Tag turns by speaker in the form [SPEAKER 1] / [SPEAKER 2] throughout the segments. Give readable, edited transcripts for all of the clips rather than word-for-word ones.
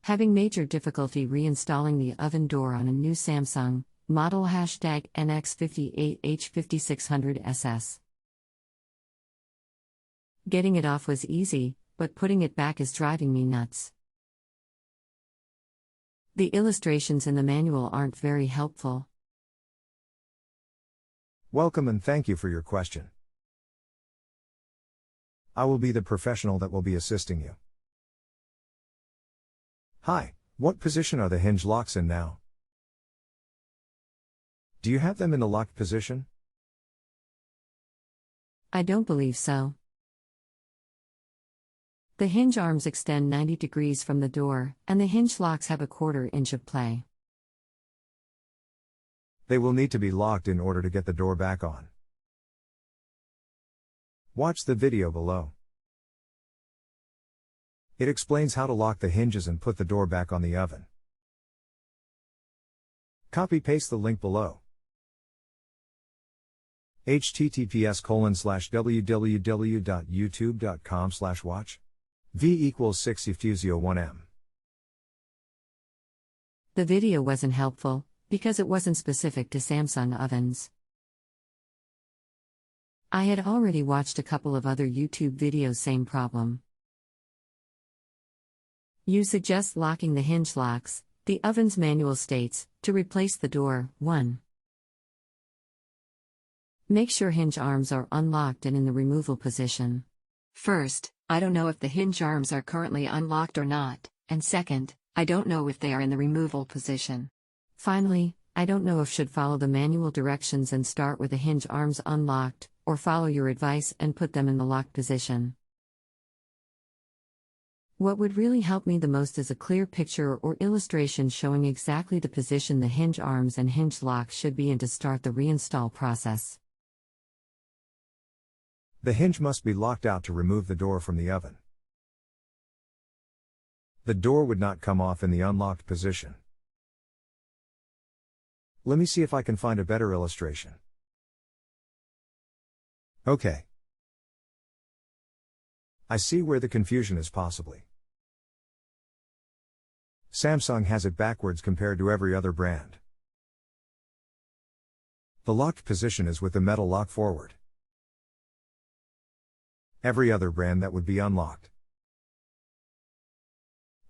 [SPEAKER 1] Having major difficulty reinstalling the oven door on a new Samsung, model #NX58H5600SS. Getting it off was easy, but putting it back is driving me nuts. The illustrations in the manual aren't very helpful.
[SPEAKER 2] Welcome and thank you for your question. I will be the professional that will be assisting you. Hi, what position are the hinge locks in now? Do you have them in the locked position?
[SPEAKER 1] I don't believe so. The hinge arms extend 90 degrees from the door, and the hinge locks have a 1/4 inch of play.
[SPEAKER 2] They will need to be locked in order to get the door back on. Watch the video below. It explains how to lock the hinges and put the door back on the oven. Copy-paste the link below. https://www.youtube.com/watch v = 6 Effusio1m.
[SPEAKER 1] The video wasn't helpful, because it wasn't specific to Samsung ovens. I had already watched a couple of other YouTube videos, same problem. You suggest locking the hinge locks. The oven's manual states, to replace the door, 1. Make sure hinge arms are unlocked and in the removal position. First, I don't know if the hinge arms are currently unlocked or not, and second, I don't know if they are in the removal position. Finally, I don't know if should follow the manual directions and start with the hinge arms unlocked, or follow your advice and put them in the locked position. What would really help me the most is a clear picture or illustration showing exactly the position the hinge arms and hinge locks should be in to start the reinstall process.
[SPEAKER 2] The hinge must be locked out to remove the door from the oven. The door would not come off in the unlocked position. Let me see if I can find a better illustration. Okay. I see where the confusion is possibly. Samsung has it backwards compared to every other brand. The locked position is with the metal lock forward. Every other brand that would be unlocked.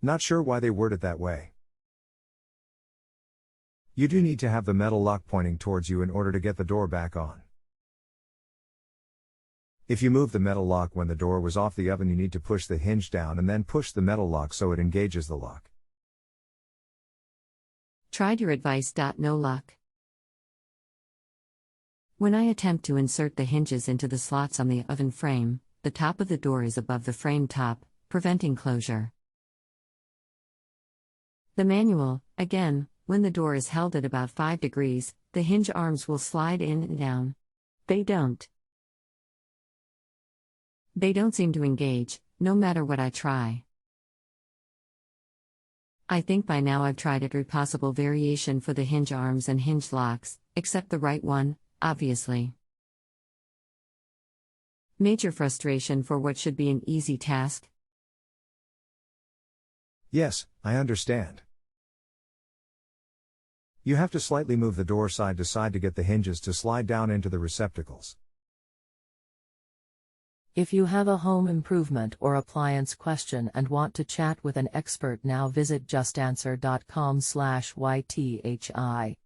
[SPEAKER 2] Not sure why they word it that way. You do need to have the metal lock pointing towards you in order to get the door back on. If you move the metal lock when the door was off the oven, you need to push the hinge down and then push the metal lock so it engages the lock.
[SPEAKER 1] Tried your advice.no lock. When I attempt to insert the hinges into the slots on the oven frame, the top of the door is above the frame top, preventing closure. The manual, again, when the door is held at about 5 degrees, the hinge arms will slide in and down. They don't. They don't seem to engage, no matter what I try. I think by now I've tried every possible variation for the hinge arms and hinge locks, except the right one, obviously. Major frustration for what should be an easy task.
[SPEAKER 2] Yes, I understand. You have to slightly move the door side to side to get the hinges to slide down into the receptacles.
[SPEAKER 3] If you have a home improvement or appliance question and want to chat with an expert now, visit JustAnswer.com/YTHI.